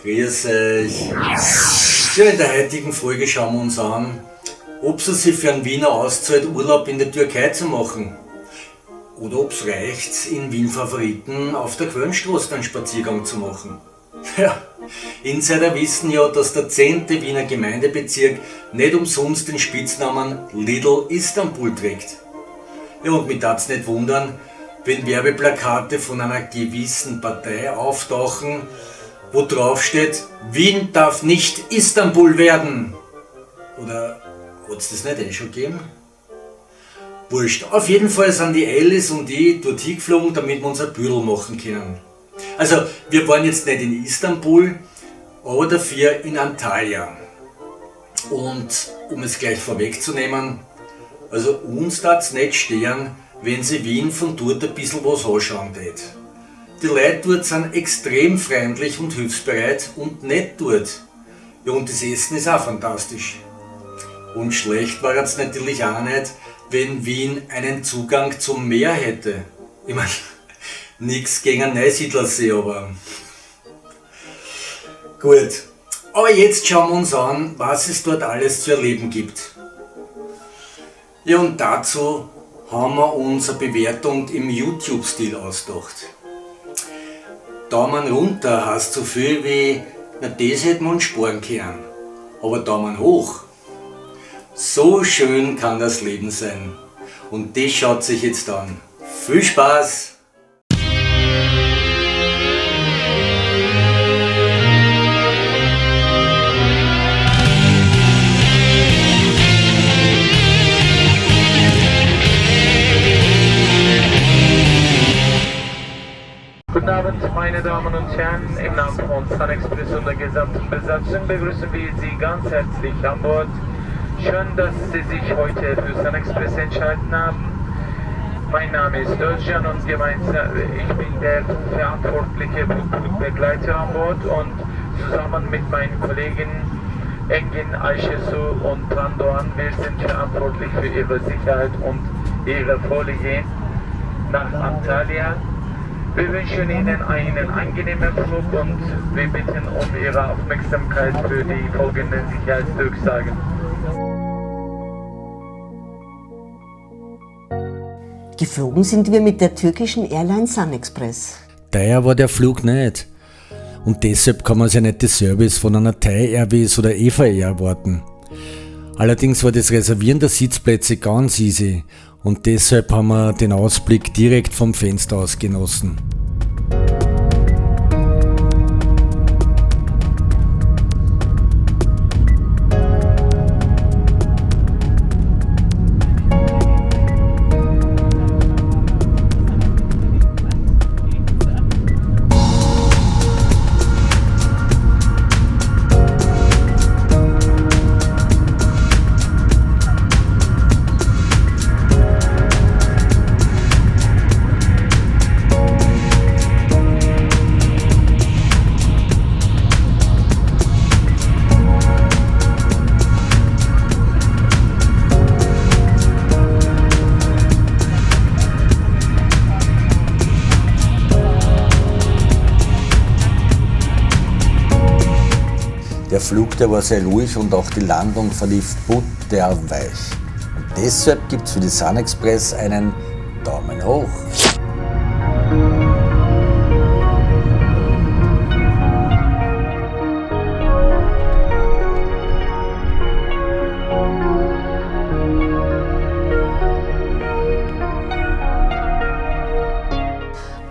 Grüß euch! Ja, in der heutigen Folge schauen wir uns an, ob es sich für einen Wiener auszahlt, Urlaub in der Türkei zu machen. Oder ob es reicht, in Wien Favoriten auf der Quellenstraße einen Spaziergang zu machen. Ja, Insider wissen ja, dass der 10. Wiener Gemeindebezirk nicht umsonst den Spitznamen Little Istanbul trägt. Ja, und mich darf's nicht wundern, wenn Werbeplakate von einer gewissen Partei auftauchen, wo drauf steht, Wien darf nicht Istanbul werden. Oder hat's das nicht schon gegeben? Wurscht. Auf jeden Fall sind die Alice und ich dort hingeflogen, damit wir uns ein Büdel machen können. Also, wir waren jetzt nicht in Istanbul, aber dafür in Antalya. Und um es gleich vorwegzunehmen, also uns darf's nicht stören, wenn sie Wien von dort ein bisschen was anschauen tät. Die Leute dort sind extrem freundlich und hilfsbereit und nett dort. Ja, und das Essen ist auch fantastisch. Und schlecht war es natürlich auch nicht, wenn Wien einen Zugang zum Meer hätte. Ich meine, nichts gegen einen Neusiedlersee, aber gut. Aber jetzt schauen wir uns an, was es dort alles zu erleben gibt. Ja, und dazu haben wir uns eine Bewertung im YouTube-Stil ausgedacht. Daumen runter heißt so viel wie, na das hätten wir uns sparen können. Aber Daumen hoch. So schön kann das Leben sein. Und das schaut sich jetzt an. Viel Spaß! Guten Abend, meine Damen und Herren. Im Namen von SunExpress und der gesamten Besatzung begrüßen wir Sie ganz herzlich an Bord. Schön, dass Sie sich heute für SunExpress entscheiden haben. Mein Name ist Özcan und gemeinsam ich bin der verantwortliche Flugbegleiter an Bord und zusammen mit meinen Kollegen Engin, Ayşesu und Tandoğan, wir sind verantwortlich für Ihre Sicherheit und Ihre Vorliegen nach Antalya. Wir wünschen Ihnen einen angenehmen Flug und wir bitten um Ihre Aufmerksamkeit für die folgenden Sicherheitsdurchsagen. Geflogen sind wir mit der türkischen Airline SunExpress. Teuer war der Flug nicht. Und deshalb kann man sich nicht den Service von einer Thai Airways oder Eva Air erwarten. Allerdings war das Reservieren der Sitzplätze ganz easy und deshalb haben wir den Ausblick direkt vom Fenster aus genossen. Der Flug, der war sehr ruhig und auch die Landung verlief butterweich. Und deshalb gibt es für die SunExpress einen Daumen hoch.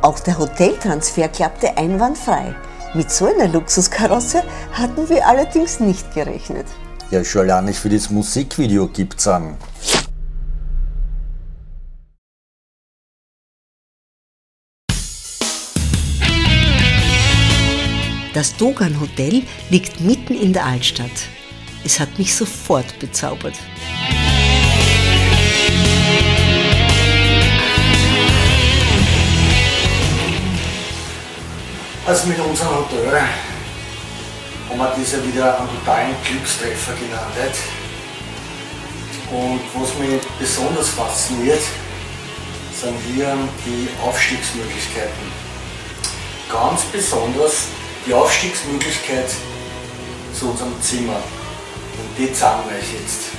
Auch der Hoteltransfer klappte einwandfrei. Mit so einer Luxuskarosse hatten wir allerdings nicht gerechnet. Ja, schon allein nicht für das Musikvideo gibt's an. Das Dogan Hotel liegt mitten in der Altstadt. Es hat mich sofort bezaubert. Also mit unserem Hotel haben wir das ja wieder einen totalen Glückstreffer gelandet. Und was mich besonders fasziniert, sind hier die Aufstiegsmöglichkeiten. Ganz besonders die Aufstiegsmöglichkeit zu unserem Zimmer. Und die zeigen wir euch jetzt.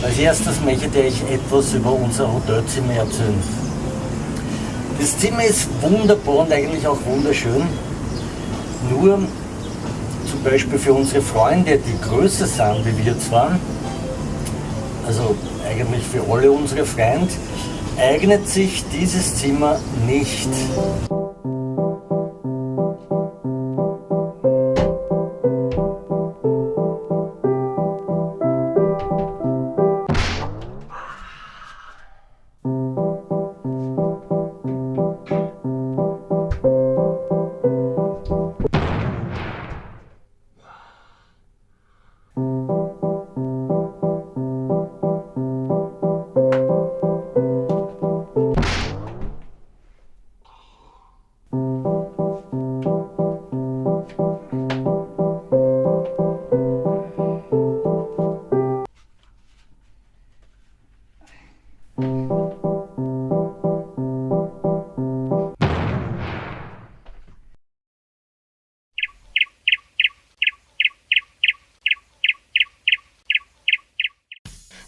Als erstes möchte ich euch etwas über unser Hotelzimmer erzählen. Das Zimmer ist wunderbar und eigentlich auch wunderschön. Nur zum Beispiel für unsere Freunde, die größer sind wie wir zwei, also eigentlich für alle unsere Freunde, eignet sich dieses Zimmer nicht.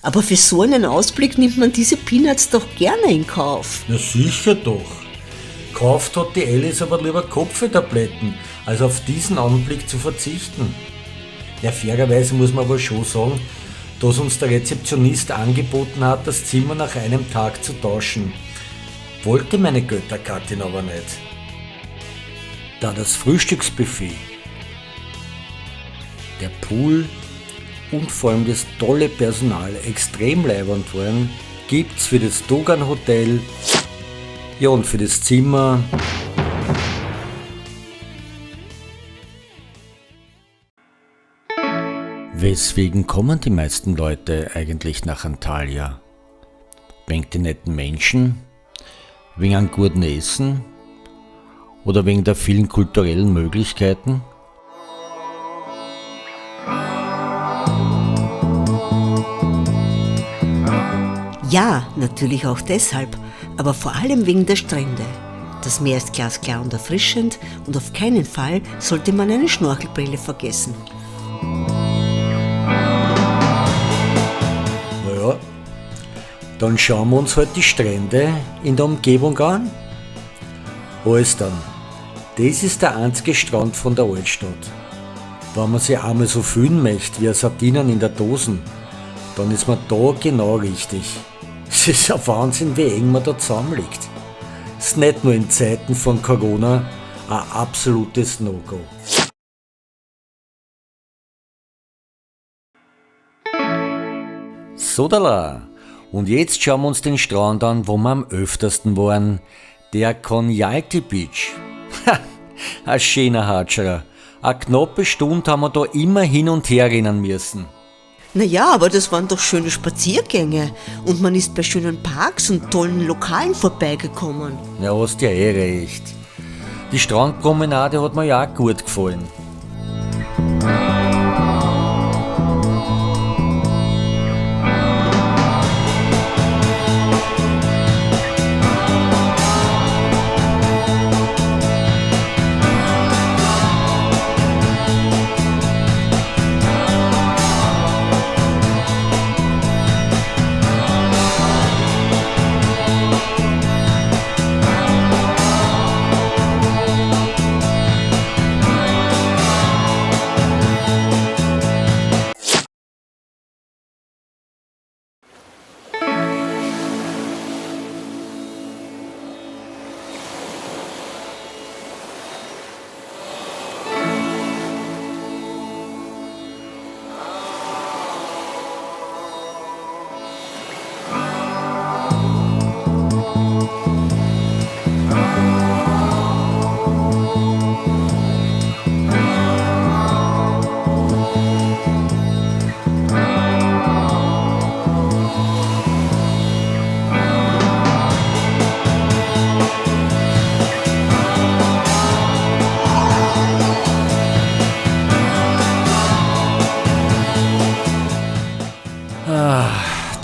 Aber für so einen Ausblick nimmt man diese Peanuts doch gerne in Kauf. Na sicher doch. Kauft hat die Alice aber lieber Kopftabletten, als auf diesen Anblick zu verzichten. Ja, fairerweise muss man aber schon sagen, dass uns der Rezeptionist angeboten hat, das Zimmer nach einem Tag zu tauschen. Wollte meine Göttergattin aber nicht. Da das Frühstücksbuffet, der Pool und vor allem das tolle Personal extrem leiwand waren, gibt's für das Dogan Hotel, ja, und für das Zimmer weswegen kommen die meisten Leute eigentlich nach Antalya? Wegen den netten Menschen? Wegen einem guten Essen? Oder wegen der vielen kulturellen Möglichkeiten? Ja, natürlich auch deshalb, aber vor allem wegen der Strände. Das Meer ist glasklar und erfrischend und auf keinen Fall sollte man eine Schnorchelbrille vergessen. Naja, dann schauen wir uns halt die Strände in der Umgebung an. Alles dann, das ist der einzige Strand von der Altstadt. Wenn man sich einmal so fühlen möchte wie ein Sardinen in der Dosen, dann ist man da genau richtig. Es ist ein Wahnsinn, wie eng man da zusammenliegt. Es ist nicht nur in Zeiten von Corona ein absolutes No-Go. Sodala! Und jetzt schauen wir uns den Strand an, wo wir am öftersten waren. Der Konyaaltı Beach. Ha, ein schöner Hatscherer. Eine knappe Stunde haben wir da immer hin und her rennen müssen. Naja, aber das waren doch schöne Spaziergänge und man ist bei schönen Parks und tollen Lokalen vorbeigekommen. Ja, hast ja eh recht. Die Strandpromenade hat mir ja auch gut gefallen.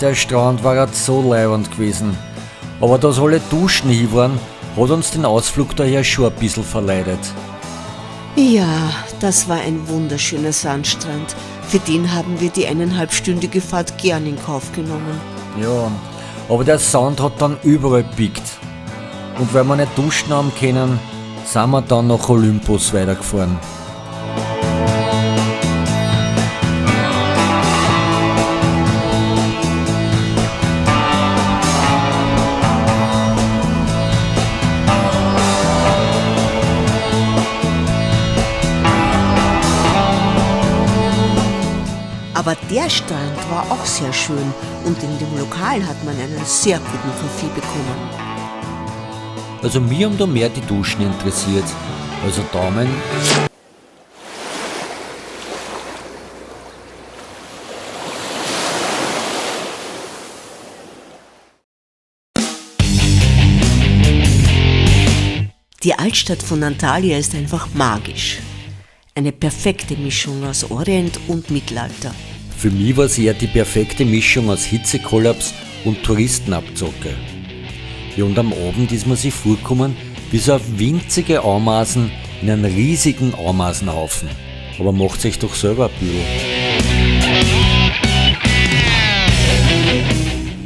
der Strand war grad so leibend gewesen. Aber dass alle Duschen hin waren, hat uns den Ausflug daher schon ein bisschen verleidet. Ja, das war ein wunderschöner Sandstrand. Für den haben wir die 1,5-stündige Fahrt gern in Kauf genommen. Ja, aber der Sand hat dann überall pickt. Und weil wir nicht duschen haben können, sind wir dann nach Olympus weitergefahren. Aber der Strand war auch sehr schön und in dem Lokal hat man einen sehr guten Kaffee bekommen. Also mir haben da mehr die Duschen interessiert. Also Daumen. Die Altstadt von Antalya ist einfach magisch. Eine perfekte Mischung aus Orient und Mittelalter. Für mich war es eher die perfekte Mischung aus Hitzekollaps und Touristenabzocke. Ja, und am Abend ist man sich vorgekommen wie so eine winzige Ameisen in einem riesigen Ameisenhaufen. Aber macht euch doch selber ein Büro.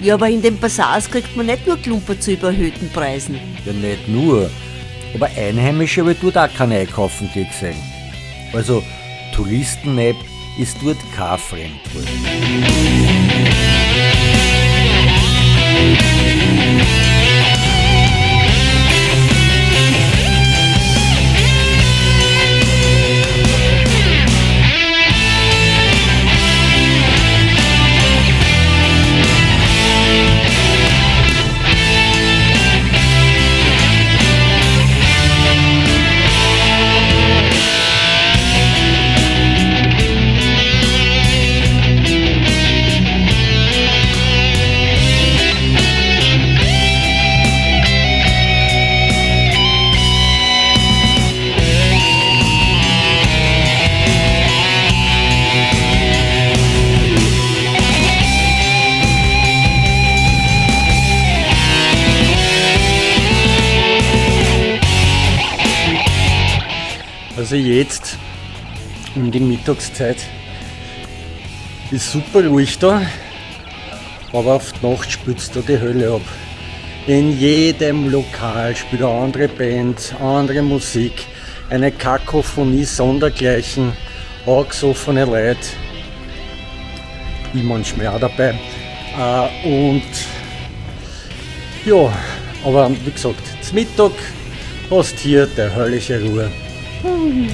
Ja, aber in den Bazars kriegt man nicht nur Klumper zu überhöhten Preisen. Ja, nicht nur. Aber Einheimische habe ich dort auch kein Einkaufen gesehen. Also Touristenneib ist dort kein Fremdwort. Also jetzt um die Mittagszeit ist super ruhig da, aber auf die Nacht spitzt da die Hölle ab. In jedem Lokal spielt eine andere Band, andere Musik, eine Kakophonie sondergleichen, angesoffene Leute, ich manchmal auch dabei. Und ja, aber wie gesagt, zum Mittag hast hier der höllische Ruhe. Wie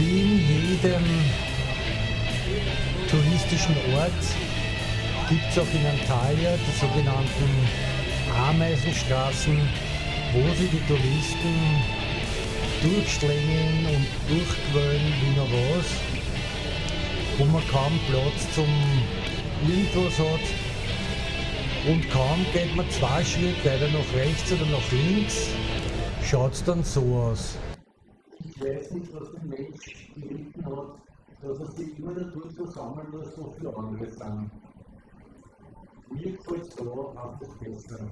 in jedem touristischen Ort gibt es auch in Antalya die sogenannten Ameisenstraßen, wo sie die Touristen durchschlängeln und durchquellen wie noch was, wo man kaum Platz zum irgendwas hat. Und kaum geht man 2 Schritte weiter nach rechts oder nach links, schaut es dann so aus. Ich weiß nicht, was der Mensch geritten hat, dass er sich immer dadurch zusammenlässt, was für andere sind. Mir gefällt es da auch das Bessere.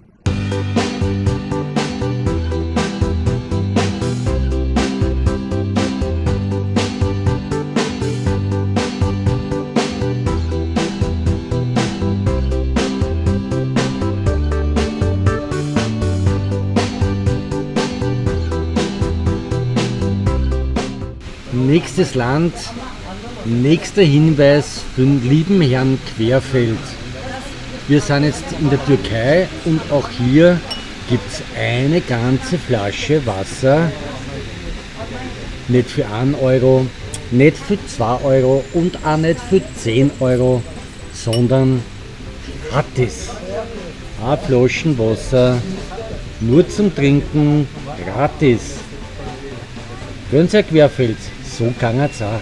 Nächstes Land, nächster Hinweis für den lieben Herrn Querfeld. Wir sind jetzt in der Türkei und auch hier gibt es eine ganze Flasche Wasser. Nicht für 1 Euro, nicht für 2 Euro und auch nicht für 10 Euro, sondern gratis. Eine Flaschen Wasser, nur zum Trinken, gratis. Wenn es Herr Querfeld, so kann es auch.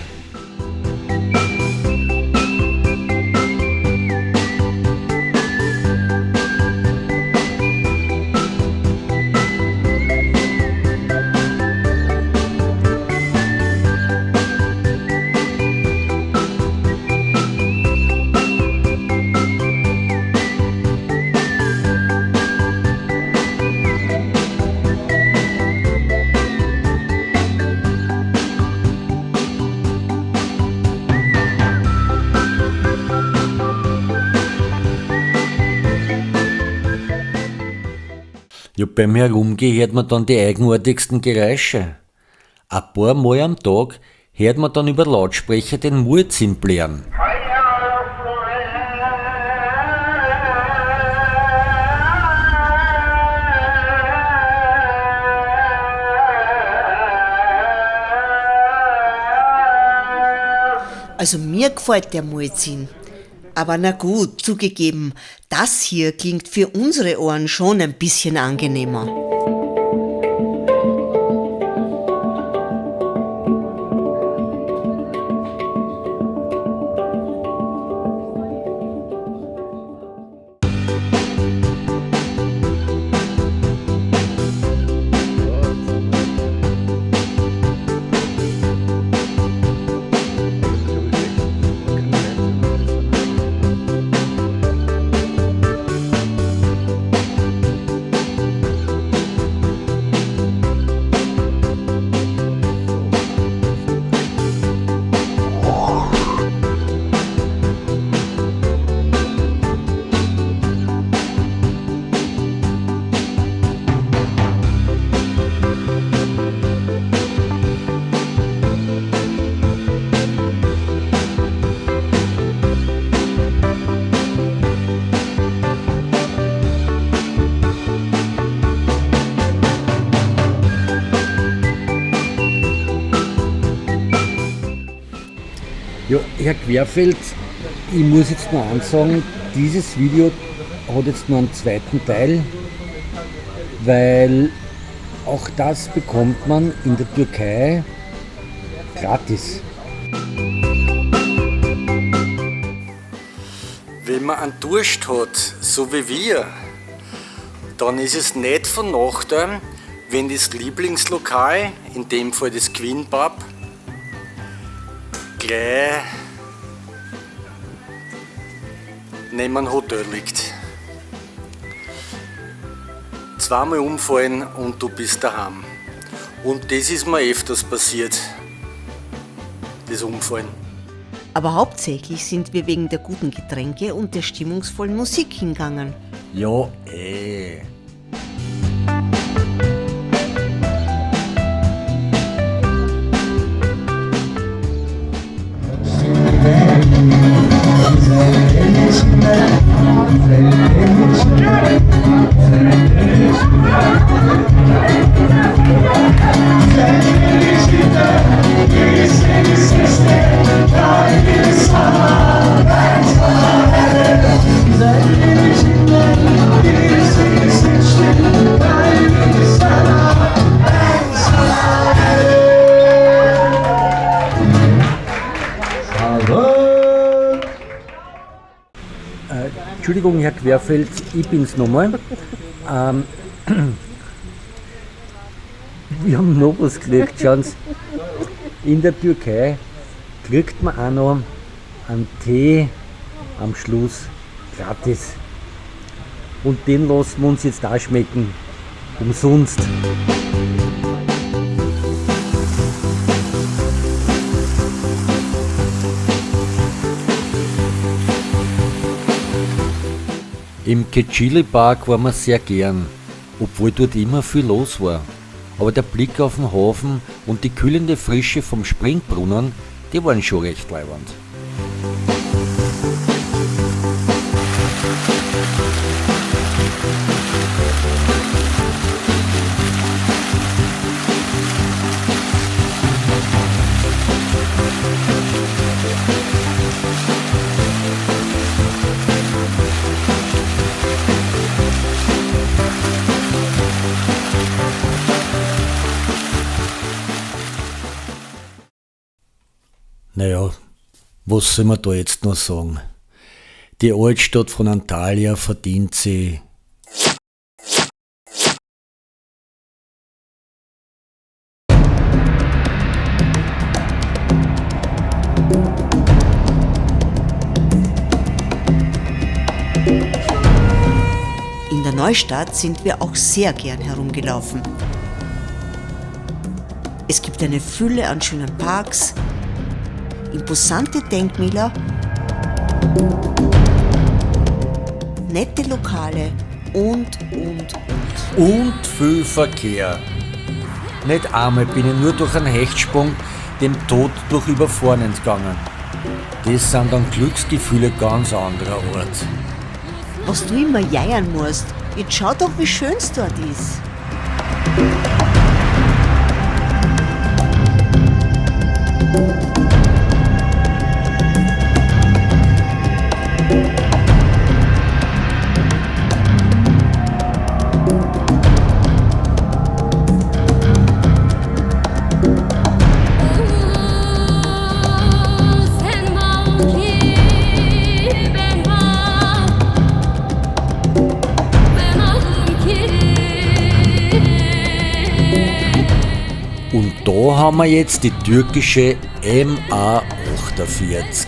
Ja, beim Herumgehen hört man dann die eigenartigsten Geräusche. Ein paar Mal am Tag hört man dann über Lautsprecher den Muezzin blären. Also mir gefällt der Muezzin. Aber na gut, zugegeben, das hier klingt für unsere Ohren schon ein bisschen angenehmer. Ja, Herr Querfeld, ich muss jetzt noch ansagen, dieses Video hat jetzt noch einen zweiten Teil, weil auch das bekommt man in der Türkei gratis. Wenn man einen Durst hat, so wie wir, dann ist es nicht von Nachteil, wenn das Lieblingslokal, in dem Fall das Queen Pub, gleich neben einem Hotel liegt. Zweimal umfallen und du bist daheim. Und das ist mir öfters passiert, das Umfallen. Aber hauptsächlich sind wir wegen der guten Getränke und der stimmungsvollen Musik hingegangen. Ja, Entschuldigung, Herr Querfeld, ich bin's nochmal. Wir haben noch was gekriegt, schauen Sie. In der Türkei kriegt man auch noch einen Tee am Schluss gratis. Und den lassen wir uns jetzt auch schmecken. Umsonst. Im Kecili Park waren wir sehr gern, obwohl dort immer viel los war. Aber der Blick auf den Hafen und die kühlende Frische vom Springbrunnen, die waren schon recht leiwand. Naja, was soll man da jetzt noch sagen? Die Altstadt von Antalya verdient sie. In der Neustadt sind wir auch sehr gern herumgelaufen. Es gibt eine Fülle an schönen Parks, imposante Denkmäler, nette Lokale und. Und viel Verkehr. Nicht einmal bin ich nur durch einen Hechtsprung dem Tod durch Überfahren entgangen. Das sind dann Glücksgefühle ganz anderer Art. Was du immer jeiern musst, jetzt schau doch, wie schön's dort ist. Und da haben wir jetzt die türkische MA48.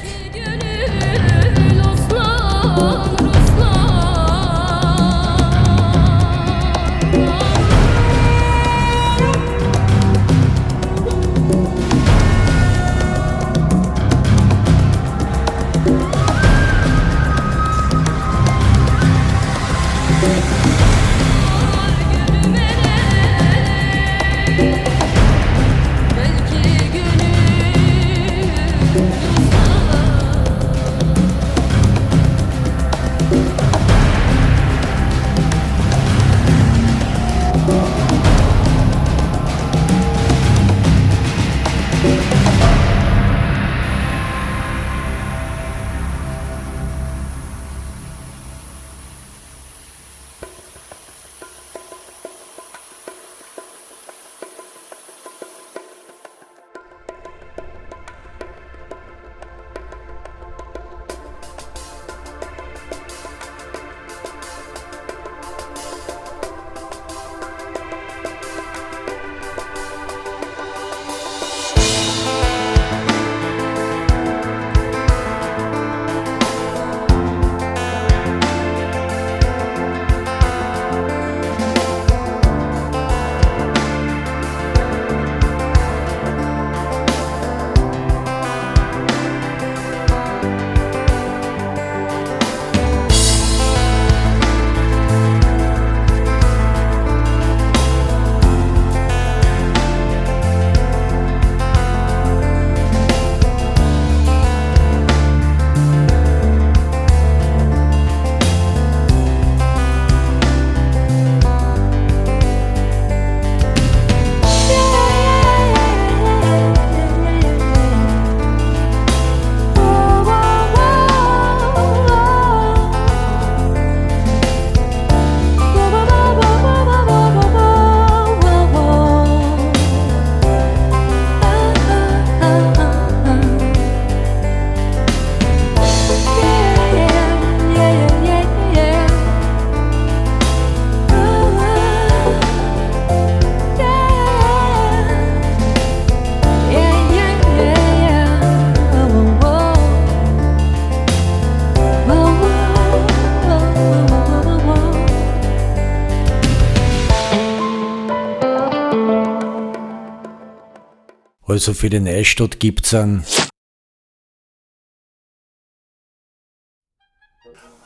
Also für die Neustadt gibt's einen.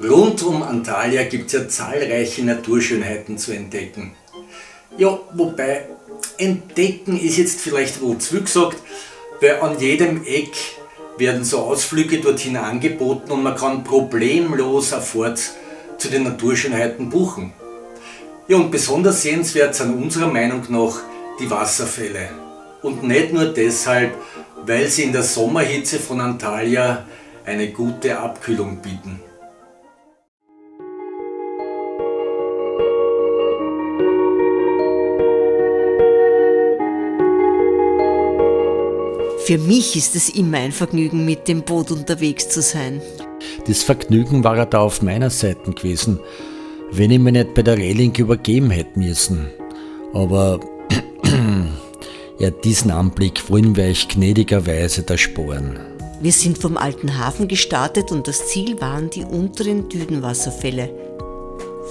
Rund um Antalya gibt es ja zahlreiche Naturschönheiten zu entdecken. Ja, wobei entdecken ist jetzt vielleicht wohl zu viel gesagt, weil an jedem Eck werden so Ausflüge dorthin angeboten und man kann problemlos eine Fahrt zu den Naturschönheiten buchen. Ja, und besonders sehenswert sind unserer Meinung nach die Wasserfälle. Und nicht nur deshalb, weil sie in der Sommerhitze von Antalya eine gute Abkühlung bieten. Für mich ist es immer ein Vergnügen, mit dem Boot unterwegs zu sein. Das Vergnügen war da auf meiner Seite gewesen, wenn ich mich nicht bei der Reling übergeben hätte müssen. Aber ja, diesen Anblick wollen wir euch gnädigerweise ersparen. Wir sind vom Alten Hafen gestartet und das Ziel waren die unteren Düdenwasserfälle.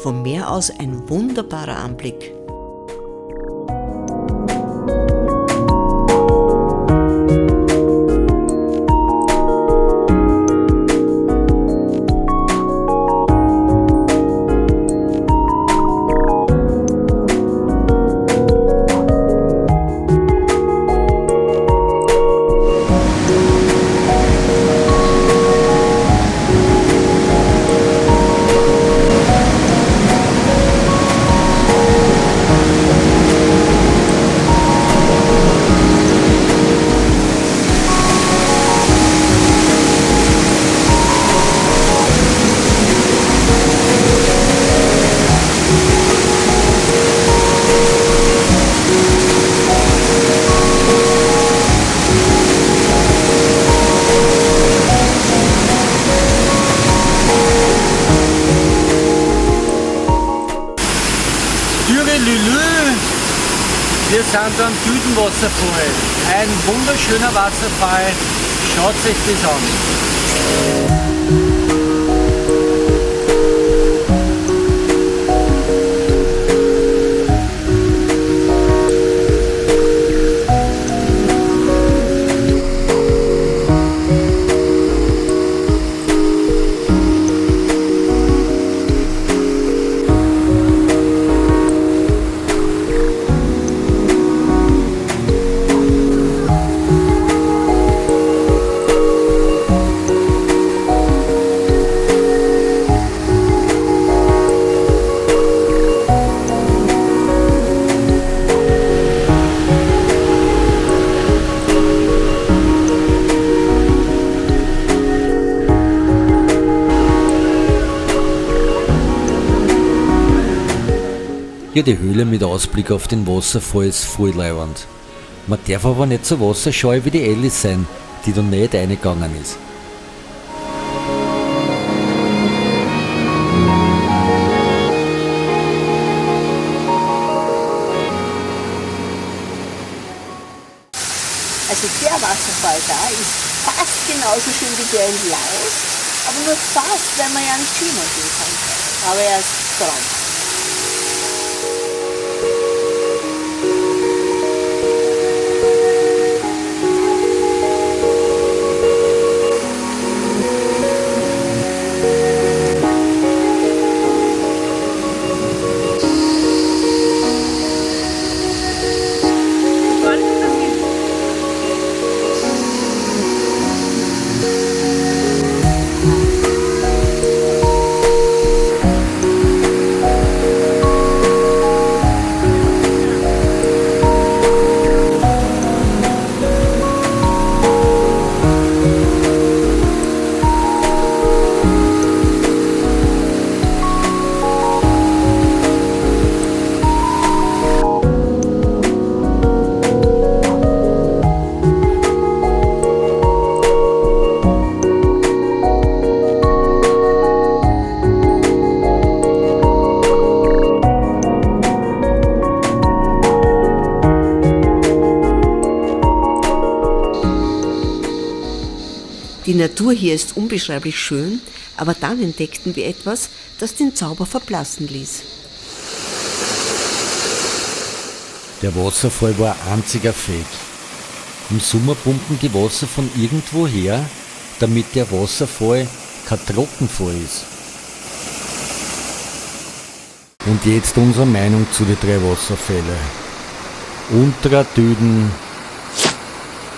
Vom Meer aus ein wunderbarer Anblick. Wir sind am Düdenwasserfall. Ein wunderschöner Wasserfall. Schaut euch das an. Ja, die Höhle mit Ausblick auf den Wasserfall ist voll leiwand. Man darf aber nicht so wasserscheu wie die Alice sein, die da nicht reingegangen ist. Also der Wasserfall da ist fast genauso schön wie der in Laos, aber nur fast, weil man ja nicht China gehen kann. Aber er ist traumhaft. Die Natur hier ist unbeschreiblich schön, aber dann entdeckten wir etwas, das den Zauber verblassen ließ. Der Wasserfall war ein einziger Fake. Im Sommer pumpen die Wasser von irgendwo her, damit der Wasserfall kein Trockenfall ist. Und jetzt unsere Meinung zu den 3 Wasserfällen. Unterer Düden,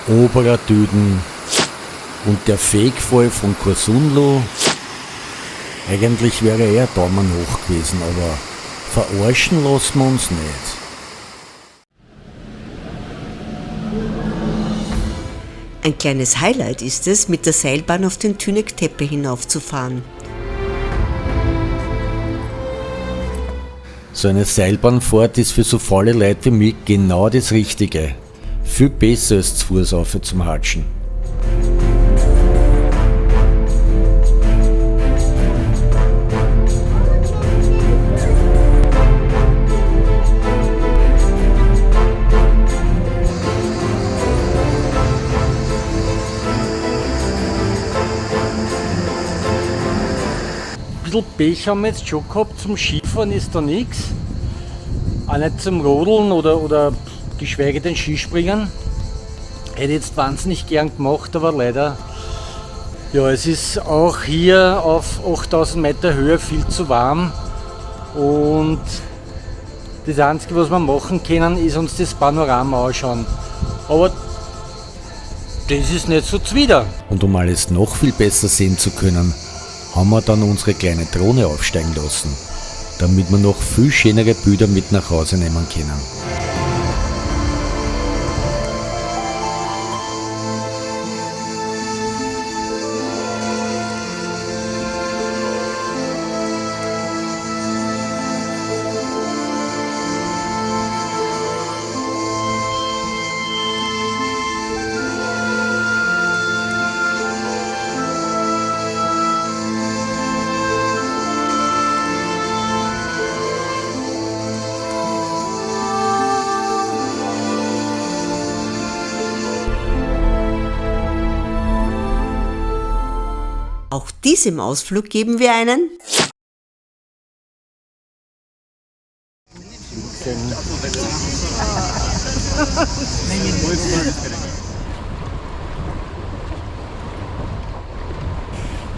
oberer Düden und der Fake-Fall von Korsunlu. Eigentlich wäre er Daumen hoch gewesen, aber verarschen lassen wir uns nicht. Ein kleines Highlight ist es, mit der Seilbahn auf den Tünek Tepe hinaufzufahren. So eine Seilbahnfahrt ist für so faule Leute wie mich genau das Richtige. Viel besser als zu Fuß rauf zum Hatschen. Ein bisschen Pech haben wir jetzt schon gehabt, zum Skifahren ist da nichts. Auch nicht zum Rodeln oder geschweige denn Skispringen. Hätte jetzt wahnsinnig gern gemacht, aber leider. Ja, es ist auch hier auf 8000 Meter Höhe viel zu warm. Und das Einzige, was wir machen können, ist uns das Panorama anschauen. Aber das ist nicht so zuwider. Und um alles noch viel besser sehen zu können, haben wir dann unsere kleine Drohne aufsteigen lassen, damit wir noch viel schönere Bilder mit nach Hause nehmen können. Auch diesem Ausflug geben wir einen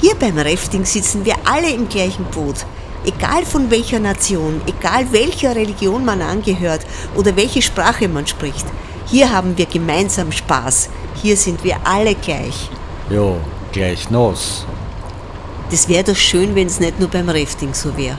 Hier beim Rafting sitzen wir alle im gleichen Boot. Egal von welcher Nation, egal welcher Religion man angehört oder welche Sprache man spricht. Hier haben wir gemeinsam Spaß. Hier sind wir alle gleich. Ja, gleich nass. Das wäre doch schön, wenn es nicht nur beim Rafting so wäre.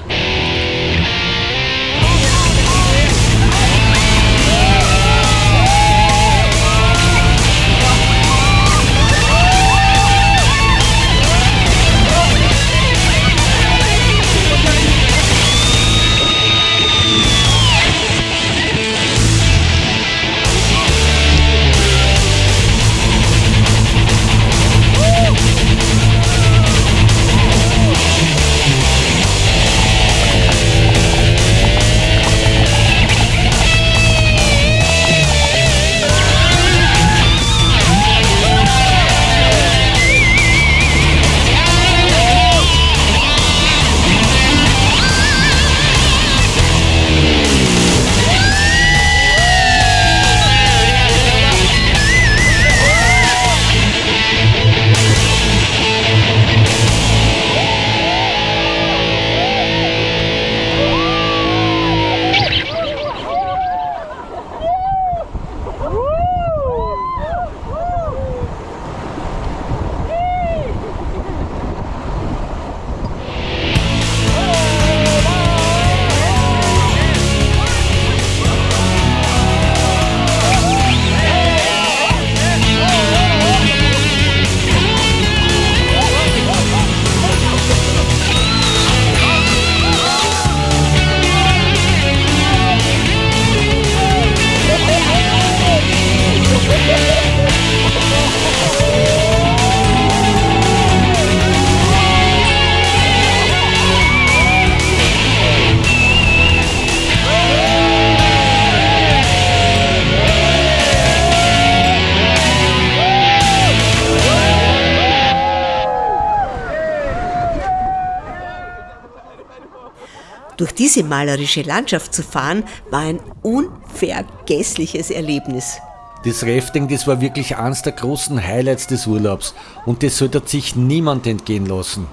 Durch diese malerische Landschaft zu fahren, war ein unvergessliches Erlebnis. Das Rafting, das war wirklich eines der großen Highlights des Urlaubs und das sollte sich niemand entgehen lassen.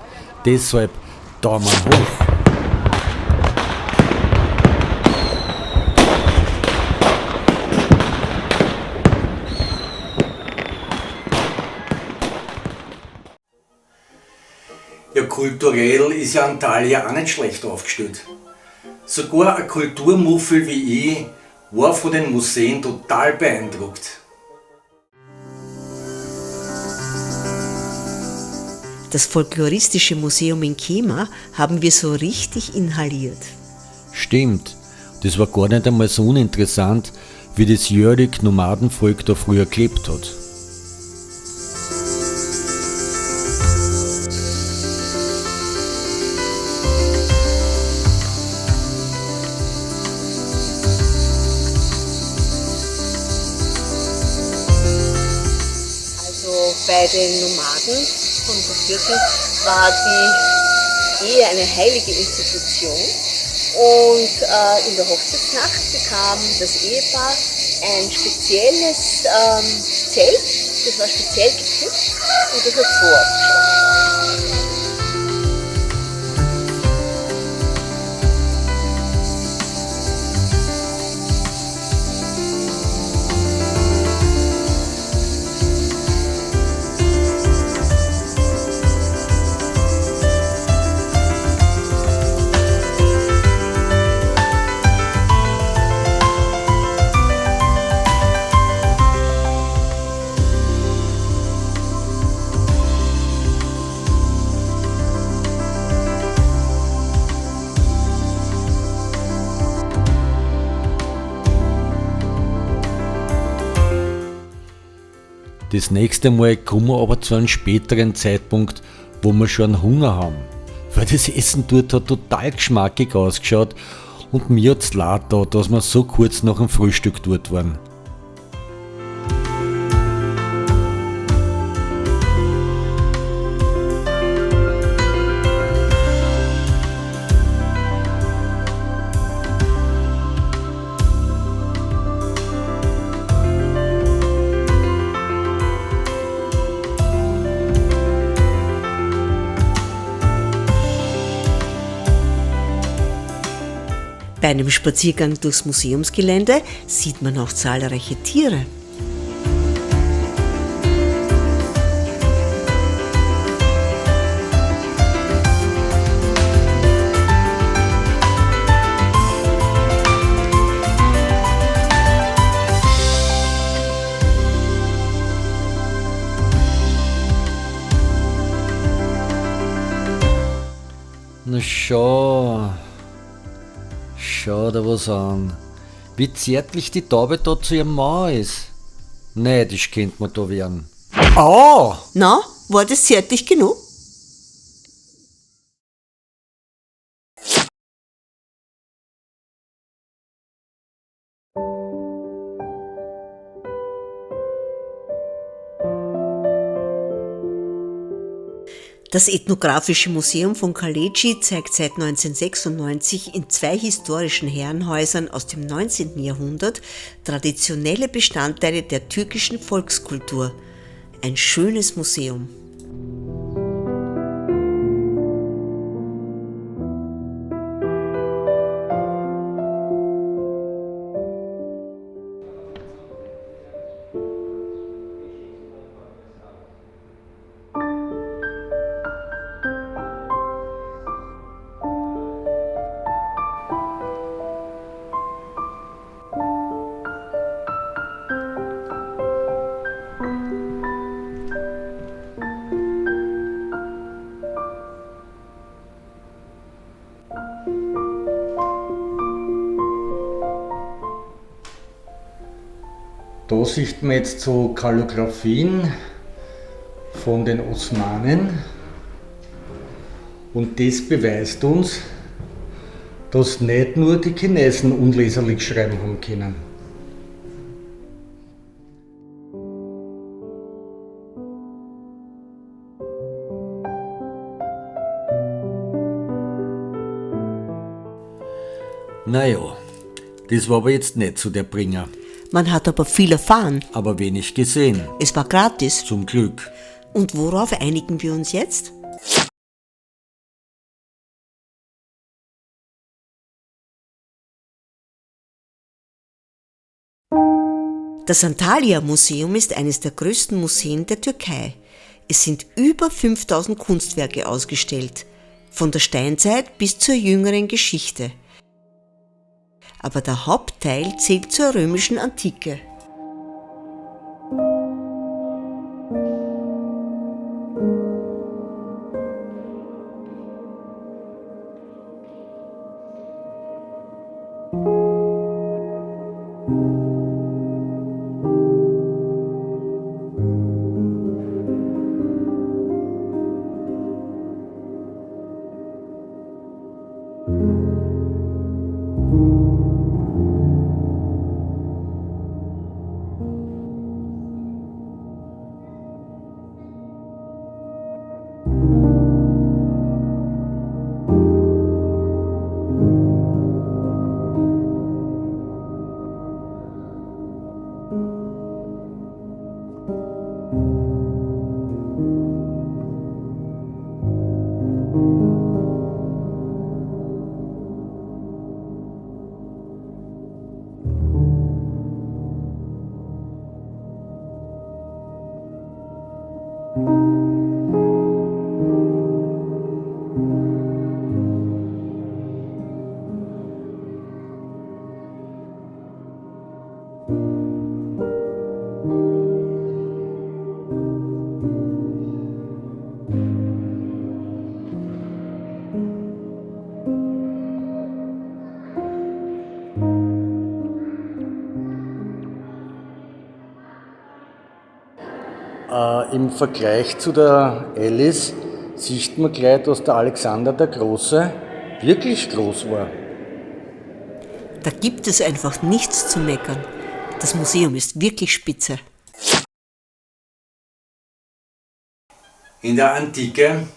Deshalb Daumen hoch. Ja, kulturell ist ja Antalya auch nicht schlecht aufgestellt. Sogar ein Kulturmuffel wie ich war von den Museen total beeindruckt. Das Folkloristische Museum in Kema haben wir so richtig inhaliert. Stimmt, das war gar nicht einmal so uninteressant, wie das Jörik-Nomadenvolk da früher gelebt hat. Bei den Nomaden von der Türken war die Ehe eine heilige Institution und in der Hochzeitsnacht bekam das Ehepaar ein spezielles Zelt, das war speziell geknüpft und das hat so ausgeschaut. Das nächste Mal kommen wir aber zu einem späteren Zeitpunkt, wo wir schon einen Hunger haben. Weil das Essen dort hat total geschmackig ausgeschaut und mir hat's leid da, dass wir so kurz nach dem Frühstück dort waren. Bei einem Spaziergang durchs Museumsgelände sieht man auch zahlreiche Tiere. Na schau dir was an. Wie zärtlich die Taube da zu ihrem Mann ist. Neidisch könnte man da werden. Au! Na, war das zärtlich genug? Das Ethnographische Museum von Kaleci zeigt seit 1996 in 2 historischen Herrenhäusern aus dem 19. Jahrhundert traditionelle Bestandteile der türkischen Volkskultur. Ein schönes Museum. Da sieht man jetzt so Kalligraphien von den Osmanen und das beweist uns, dass nicht nur die Chinesen unleserlich schreiben haben können. Naja, das war aber jetzt nicht so der Bringer. Man hat aber viel erfahren. Aber wenig gesehen. Es war gratis. Zum Glück. Und worauf einigen wir uns jetzt? Das Antalya-Museum ist eines der größten Museen der Türkei. Es sind über 5000 Kunstwerke ausgestellt, von der Steinzeit bis zur jüngeren Geschichte. Aber der Hauptteil zählt zur römischen Antike. Im Vergleich zu der Alice sieht man gleich, dass der Alexander der Große wirklich groß war. Da gibt es einfach nichts zu meckern. Das Museum ist wirklich spitze. In der Antike,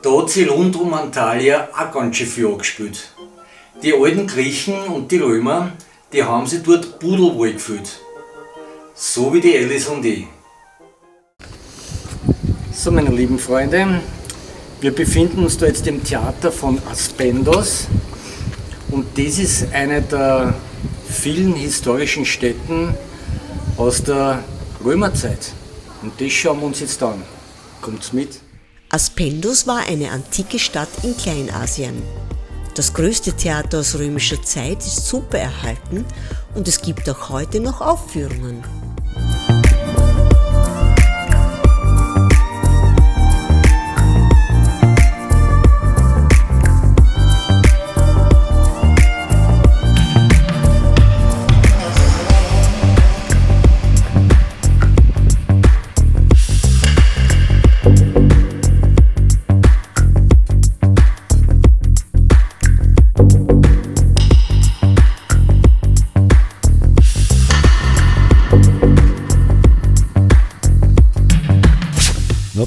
da hat sie rund um Antalya auch ganz schön viel angespielt. Die alten Griechen und die Römer, die haben sich dort pudelwohl gefühlt. So wie die Alice und ich. So, meine lieben Freunde, wir befinden uns da jetzt im Theater von Aspendos Und das ist eine der vielen historischen Stätten aus der Römerzeit. Und das schauen wir uns jetzt an. Kommt's mit? Aspendos war eine antike Stadt in Kleinasien. Das größte Theater aus römischer Zeit ist super erhalten und es gibt auch heute noch Aufführungen.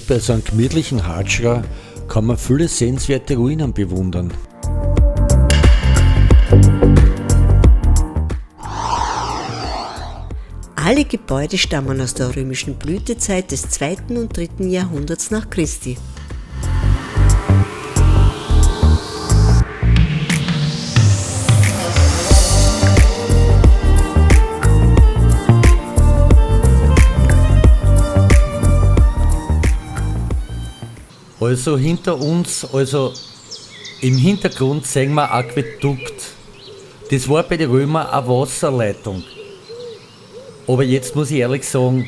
Bei so einem gemütlichen Hatschra kann man viele sehenswerte Ruinen bewundern. Alle Gebäude stammen aus der römischen Blütezeit des 2. und 3. Jahrhunderts nach Christi. Also hinter uns, also im Hintergrund sehen wir ein Aquädukt. Das war bei den Römern eine Wasserleitung. Aber jetzt muss ich ehrlich sagen,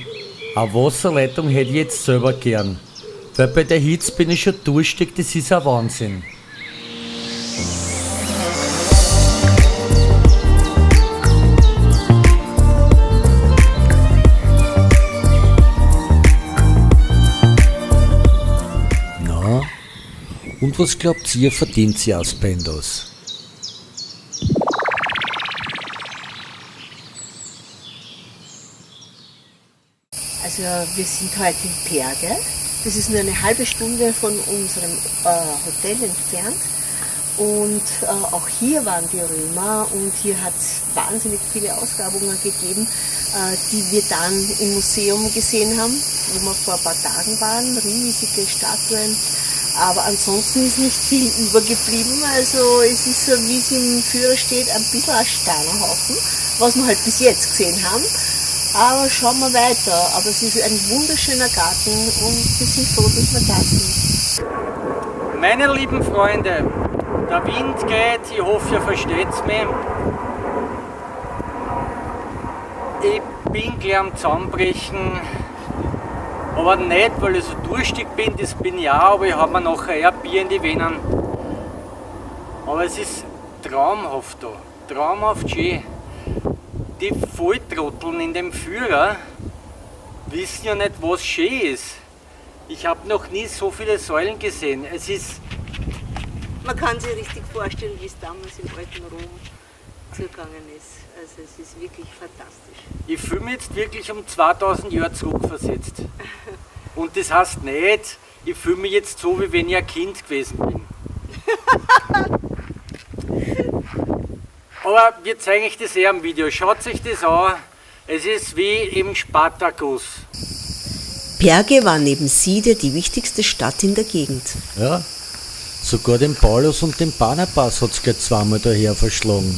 eine Wasserleitung hätte ich jetzt selber gern. Weil bei der Hitze bin ich schon durstig, das ist ein Wahnsinn. Und was glaubt ihr, verdient sie Aspendos? Also wir sind heute in Perge. Das ist nur eine halbe Stunde von unserem Hotel entfernt. Und auch hier waren die Römer und hier hat es wahnsinnig viele Ausgrabungen gegeben, die wir dann im Museum gesehen haben, wo wir vor ein paar Tagen waren. Riesige Statuen. Aber ansonsten ist nicht viel übergeblieben. Also es ist so, wie es im Führer steht, ein bisschen ein Steinerhaufen, was wir halt bis jetzt gesehen haben. Aber schauen wir weiter. Aber es ist ein wunderschöner Garten und wir sind froh, dass wir da sind. Meine lieben Freunde, der Wind geht, ich hoffe, ihr versteht's mich. Ich bin gleich am Zusammenbrechen. Aber nicht, weil ich so durstig bin, das bin ich auch, aber ich habe mir nachher eher Bier in die Venen. Aber es ist traumhaft da, traumhaft schön. Die Volltrotteln in dem Führer wissen ja nicht, was schön ist. Ich habe noch nie so viele Säulen gesehen. Es ist... Man kann sich richtig vorstellen, wie es damals im alten Rom zugegangen ist. Also es ist wirklich fantastisch. Ich fühle mich jetzt wirklich um 2000 Jahre zurückversetzt. Und das heißt nicht, ich fühle mich jetzt so, wie wenn ich ein Kind gewesen bin. Aber wir zeigen euch das eher im Video. Schaut euch das an. Es ist wie im Spartakus. Perge war neben Side die wichtigste Stadt in der Gegend. Ja, sogar den Paulus und den Barnabas hat es gleich zweimal daher verschlagen.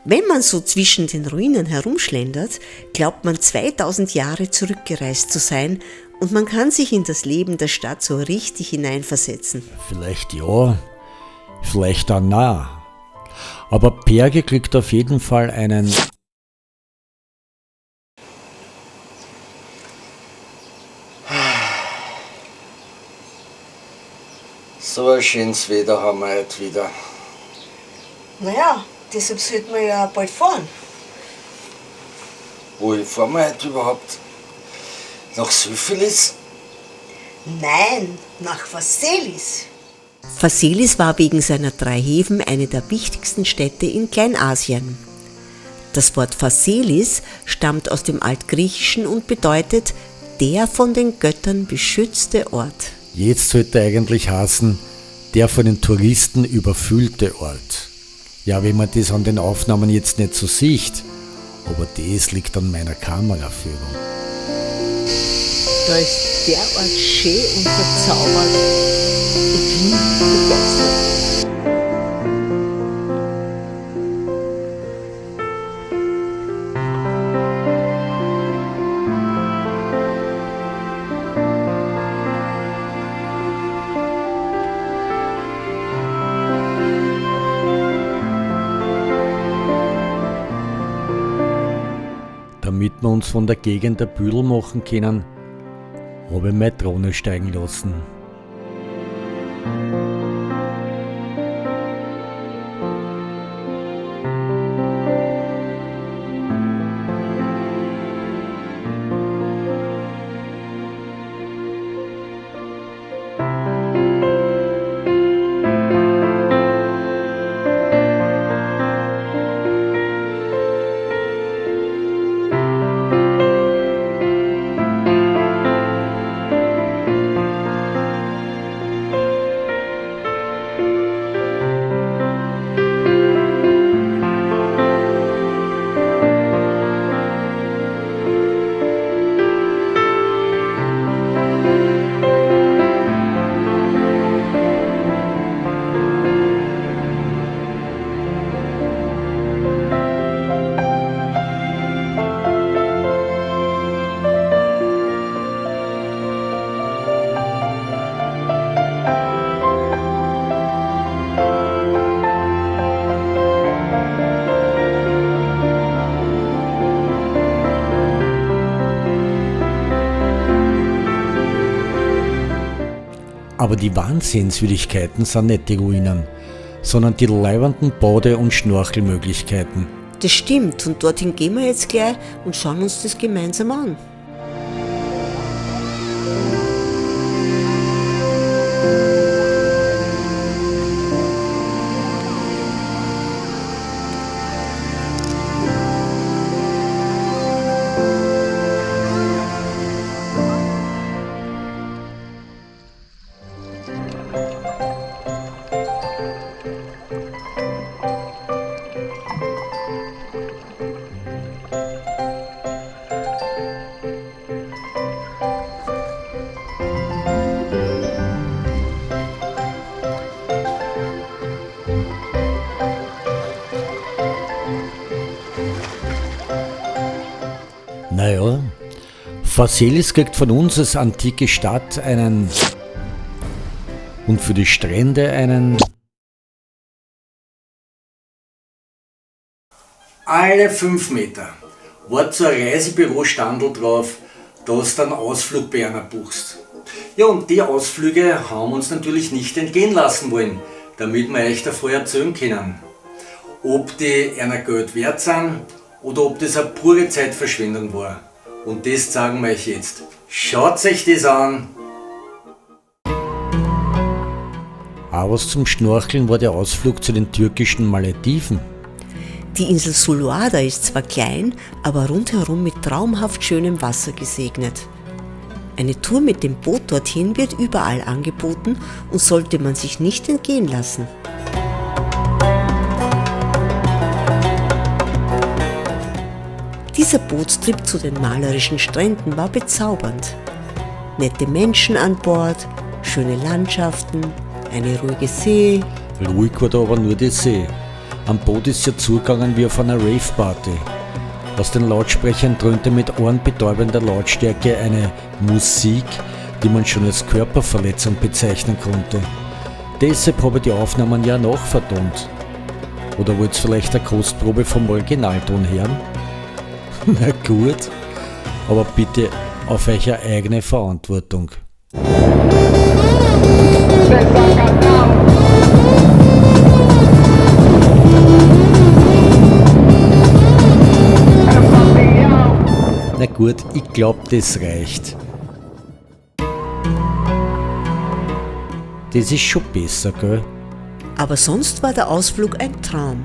Wenn man so zwischen den Ruinen herumschlendert, glaubt man 2000 Jahre zurückgereist zu sein und man kann sich in das Leben der Stadt so richtig hineinversetzen. Vielleicht ja, vielleicht auch nein. Aber Perge kriegt auf jeden Fall einen So ein schönes Wetter haben wir heute wieder. Naja, deshalb sollten wir ja bald fahren. Wohin fahren wir heute überhaupt? Nach Syphilis? Nein, nach Phaselis. Phaselis war wegen seiner 3 Häfen eine der wichtigsten Städte in Kleinasien. Das Wort Phaselis stammt aus dem Altgriechischen und bedeutet der von den Göttern beschützte Ort. Jetzt sollte eigentlich heißen, der von den Touristen überfüllte Ort. Ja, wenn man das an den Aufnahmen jetzt nicht so sieht, aber das liegt an meiner Kameraführung. Da ist der Ort schön und verzaubert. Ich bin begeistert. Damit wir uns von der Gegend ein Büdel machen können, habe ich meine Drohne steigen lassen. Aber die Wahnsinnswürdigkeiten sind nicht die Ruinen, sondern die leibernden Bade- und Schnorchelmöglichkeiten. Das stimmt und dorthin gehen wir jetzt gleich und schauen uns das gemeinsam an. Naja, Phaselis kriegt von uns als antike Stadt einen und für die Strände einen. Alle 5 Meter war so ein Reisebüro-Standel drauf, dass du einen Ausflug bei einer buchst. Ja, und die Ausflüge haben wir uns natürlich nicht entgehen lassen wollen, damit wir euch davor erzählen können. Ob die einer Geld wert sind oder ob das eine pure Zeitverschwendung war. Und das zeigen wir euch jetzt. Schaut euch das an! Auch was zum Schnorcheln war der Ausflug zu den türkischen Malediven. Die Insel Suluada ist zwar klein, aber rundherum mit traumhaft schönem Wasser gesegnet. Eine Tour mit dem Boot dorthin wird überall angeboten und sollte man sich nicht entgehen lassen. Dieser Bootstrip zu den malerischen Stränden war bezaubernd. Nette Menschen an Bord, schöne Landschaften, eine ruhige See. Ruhig war da aber nur die See. Am Boot ist ja zugegangen wie auf einer Rave-Party. Aus den Lautsprechern dröhnte mit ohrenbetäubender Lautstärke eine Musik, die man schon als Körperverletzung bezeichnen konnte. Deshalb habe ich die Aufnahmen ja nachvertont. Oder wollt ihr vielleicht eine Kostprobe vom Originalton hören? Na gut, aber bitte auf eure eigene Verantwortung. Na gut, ich glaub, das reicht. Das ist schon besser, gell? Aber sonst war der Ausflug ein Traum.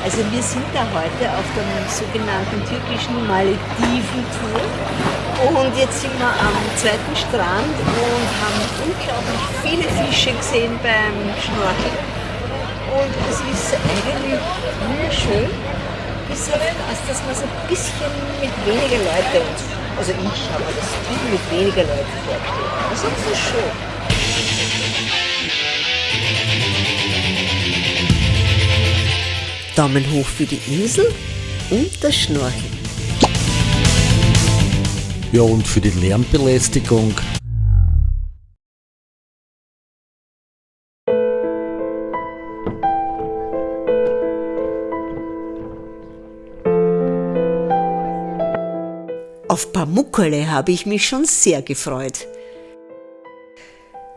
Also wir sind da heute auf der sogenannten türkischen Malediven-Tour und jetzt sind wir am zweiten Strand und haben unglaublich viele Fische gesehen beim Schnorcheln und es ist eigentlich wunderschön, bis auf das, dass man so ein bisschen mit weniger Leute, also ich habe mir das viel mit weniger Leuten vorgestellt, aber sonst ist es schön. Daumen hoch für die Insel und das Schnorcheln. Ja, und für die Lärmbelästigung. Auf Pamukkale habe ich mich schon sehr gefreut.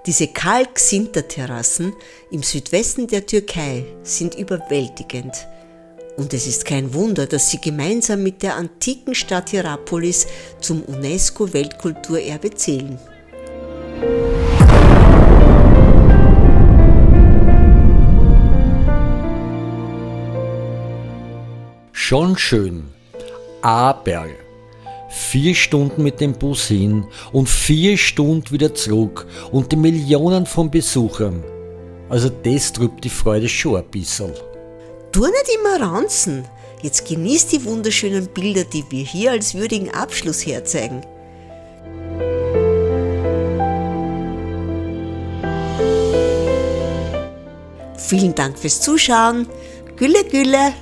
Diese Kalk-Sinter-Terrassen im Südwesten der Türkei sind überwältigend. Und es ist kein Wunder, dass sie gemeinsam mit der antiken Stadt Hierapolis zum UNESCO-Weltkulturerbe zählen. Schon schön, aber 4 Stunden mit dem Bus hin und 4 Stunden wieder zurück und die Millionen von Besuchern. Also das trübt die Freude schon ein bisschen. Tu nicht immer ranzen. Jetzt genieß die wunderschönen Bilder, die wir hier als würdigen Abschluss herzeigen. Vielen Dank fürs Zuschauen. Gülle, Gülle!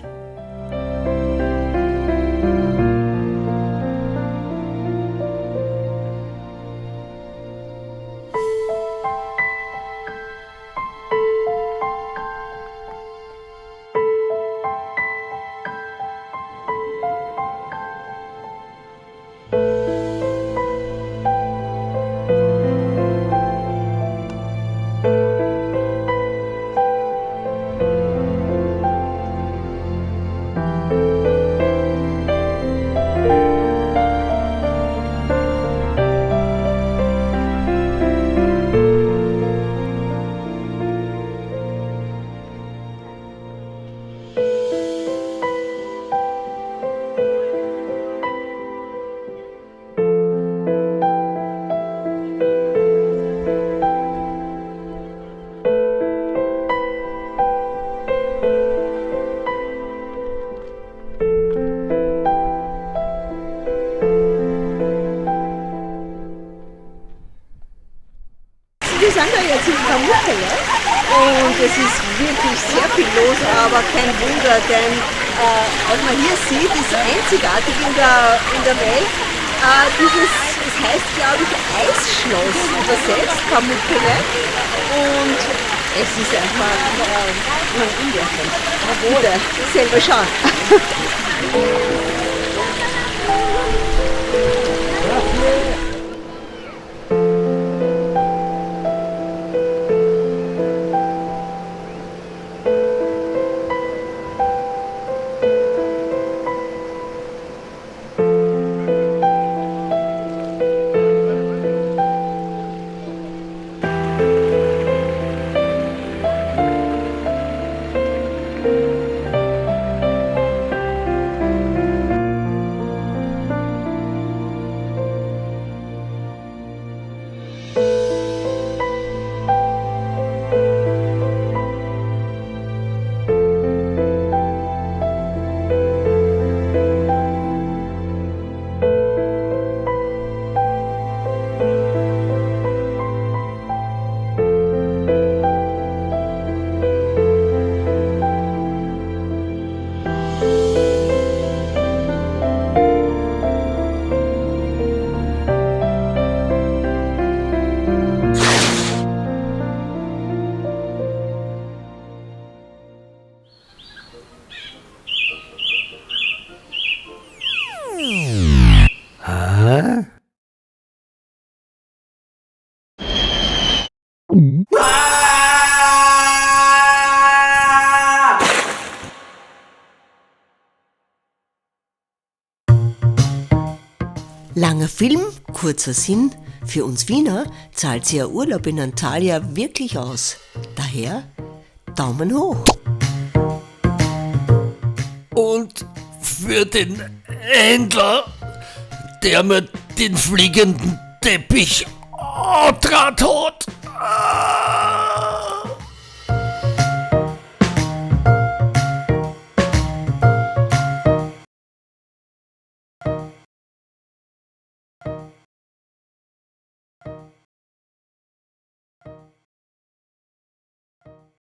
und es ist wirklich sehr viel los, aber kein Wunder, denn was man hier sieht, ist einzigartig in der Welt. Es heißt, glaube ich, Eisschloss übersetzt, Pamukkale, und es ist einfach unglaublich. Oder selber schauen. Langer Film, kurzer Sinn. Für uns Wiener zahlt sich ein Urlaub in Antalya wirklich aus. Daher Daumen hoch. Und für den Händler, der mir den fliegenden Teppich angetragen hat.